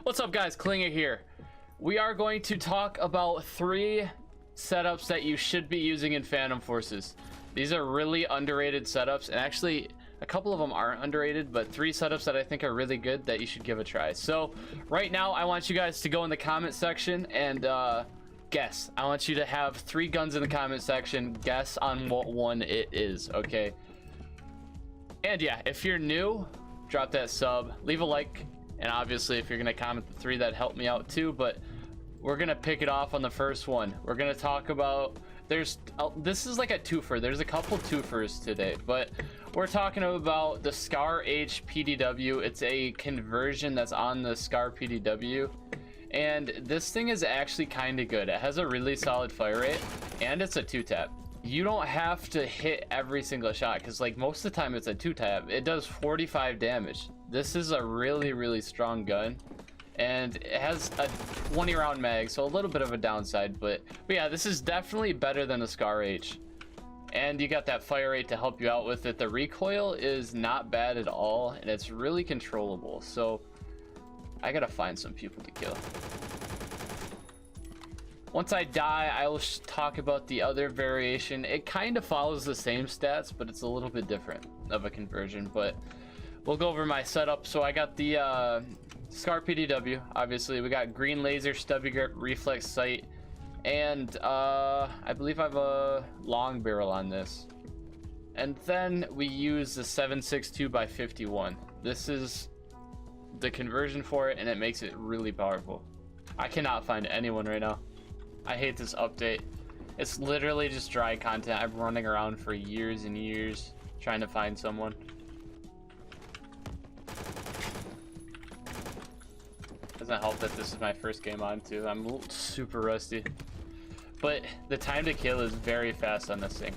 What's up guys, Klinger here. We are going to talk about 3 setups that you should be using in Phantom Forces. These are really underrated setups, and actually a couple of them aren't underrated, but 3 setups that I think are really good that you should give a try. So right now I want you guys to go in the comment section and guess. I want you to have 3 guns in the comment section. Guess on what one it is, okay? And yeah, if you're new, drop that sub, leave a like, and obviously if you're gonna comment the 3, that helped me out too. But we're gonna pick it off on the first one. We're gonna talk about, this is like a twofer. There's a couple twofers today, but we're talking about the Scar HPDW. It's a conversion that's on the Scar PDW, and this thing is actually kind of good. It has a really solid fire rate, and it's a 2-tap. You don't have to hit every single shot, because like most of the time it's a 2-tap. It does 45 damage. This is a really strong gun, and it has a 20 round mag, so a little bit of a downside, but yeah, this is definitely better than the Scar H. And you got that fire rate to help you out with it. The recoil is not bad at all, and it's really controllable. So I gotta find some people to kill. Once I die, I will talk about the other variation. It kind of follows the same stats, but it's a little bit different of a conversion. But we'll go over my setup. So I got the Scar PDW. Obviously, we got green laser, stubby grip, reflex sight, and I believe I have a long barrel on this. And then we use the 7.62x51. This is the conversion for it, and it makes it really powerful. I cannot find anyone right now. I hate this update. It's literally just dry content. I'm running around for years and years trying to find someone. Doesn't help that this is my first game on too. I'm super rusty, but the time to kill is very fast on this thing.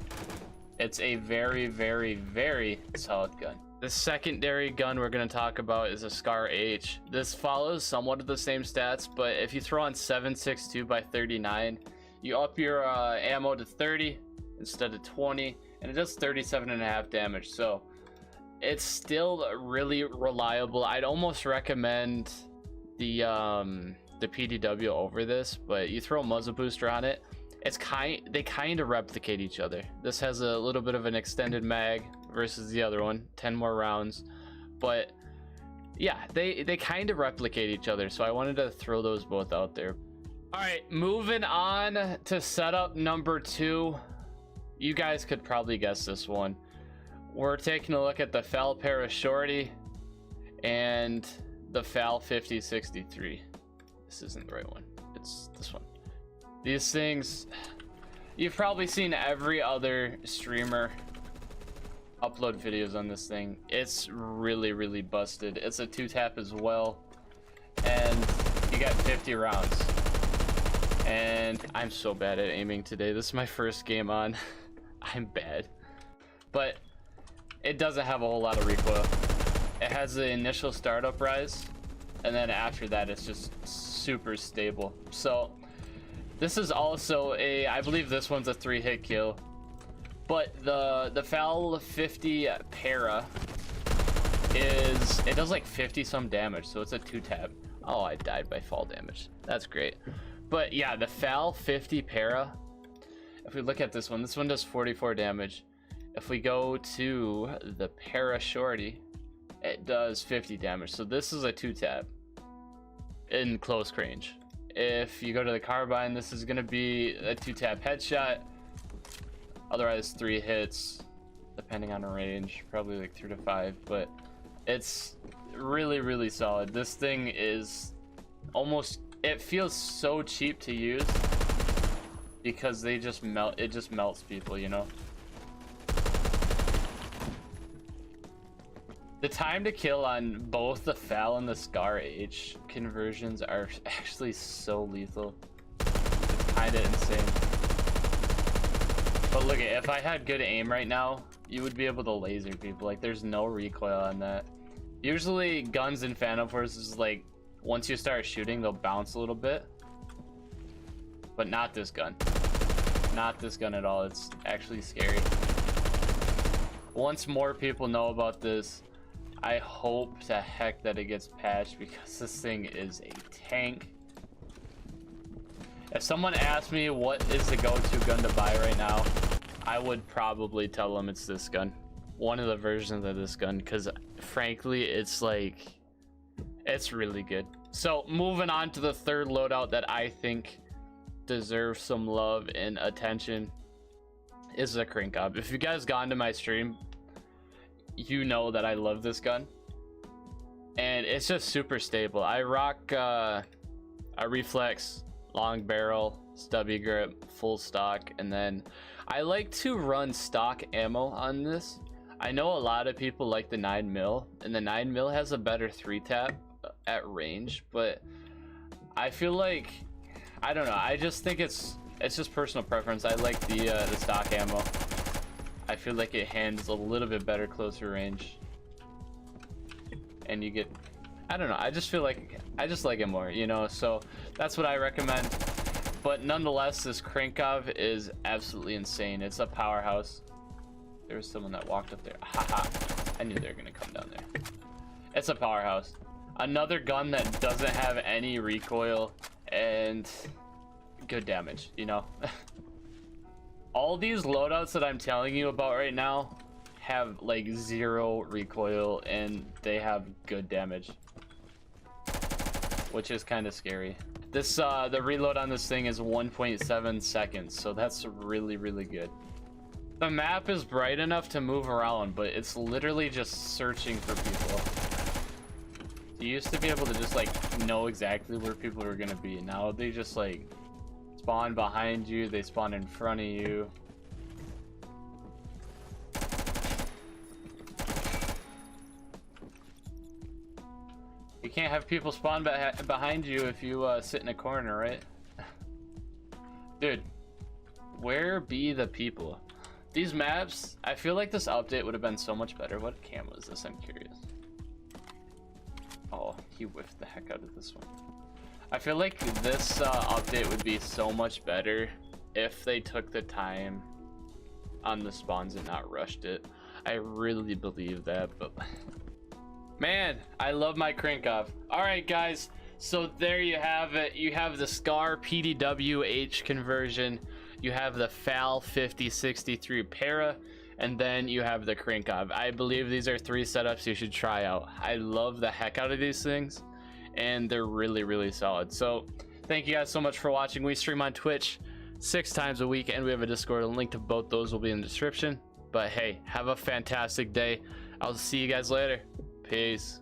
It's a very solid gun. The secondary gun we're going to talk about is a Scar H. This follows somewhat of the same stats, but if you throw on 7.62x39, you up your ammo to 30 instead of 20, and it does 37.5 damage. So it's still really reliable. I'd almost recommend the PDW over this, but you throw a muzzle booster on it, they kind of replicate each other. This has a little bit of an extended mag versus the other one, 10 more rounds, but yeah, they kind of replicate each other, so I wanted to throw those both out there. All right, moving on to setup number 2. You guys could probably guess this one. We're taking a look at the FAL Para Shorty and the FAL 5063. This isn't the right one, it's this one. These things, you've probably seen every other streamer upload videos on this thing. It's really busted. It's a 2-tap as well, and you got 50 rounds. And I'm so bad at aiming today. This is my first game on. I'm bad, but it doesn't have a whole lot of recoil. It has the initial startup rise, and then after that it's just super stable. So this is also a, I believe this one's a 3-hit kill, but the FAL 50 Para it does like 50 some damage, so it's a 2-tap. Oh, I died by fall damage. That's great. But yeah, the FAL 50 Para, if we look at this one does 44 damage. If we go to the Para Shorty, it does 50 damage. So this is a 2-tap in close range. If you go to the carbine, this is going to be a 2-tap headshot. Otherwise 3 hits, depending on the range, probably like 3 to 5, but it's really solid. This thing is almost, it feels so cheap to use because they just melt, it just melts people, you know. The time to kill on both the FAL and the Scar H conversions are actually so lethal. It's kind of insane. But look, if I had good aim right now, you would be able to laser people. Like, there's no recoil on that. Usually guns in Phantom Forces, like, once you start shooting, they'll bounce a little bit. But not this gun. Not this gun at all. It's actually scary. once more people know about this, I hope to heck that it gets patched, because this thing is a tank. If someone asked me what is the go-to gun to buy right now, I would probably tell them it's this gun. One of the versions of this gun, because frankly, it's like, it's really good. So moving on to the third loadout that I think deserves some love and attention is the Crank Up. If you guys gone to my stream, you know that I love this gun, and it's just super stable. I rock a reflex, long barrel, stubby grip, full stock, and then I like to run stock ammo on this. I know a lot of people like the 9mm, and the 9mm has a better 3-tap at range, but I feel like, I don't know, I just think it's just personal preference. I like the stock ammo. I feel like it handles a little bit better closer range, and you get, I don't know, I just feel like I just like it more, you know, so that's what I recommend. But nonetheless, this Krinkov is absolutely insane. It's a powerhouse. There was someone that walked up there. Haha, I knew they were gonna come down there. It's a powerhouse. Another gun that doesn't have any recoil and good damage, you know. All these loadouts that I'm telling you about right now have like 0 recoil, and they have good damage, which is kind of scary. This the reload on this thing is 1.7 seconds, so that's really, really good. The map is bright enough to move around, but it's literally just searching for people. You used to be able to just like know exactly where people are gonna be. Now they just like spawn behind you, they spawn in front of you. You can't have people spawn behind you if you sit in a corner, right? Dude, where be the people? These maps, I feel like this update would have been so much better. What camo is this? I'm curious. Oh, he whiffed the heck out of this one. I feel like this update would be so much better if they took the time on the spawns and not rushed it. I really believe that, but man, I love my Krinkov. All right, guys, so there you have it. You have the SCAR PDW H conversion, you have the FAL 5063 Para, and then you have the Krinkov. I believe these are 3 setups you should try out. I love the heck out of these things, and they're really, really solid. So thank you guys so much for watching. We stream on Twitch 6 times a week, and we have a Discord. A link to both those will be in the description. But hey, have a fantastic day. I'll see you guys later. Peace.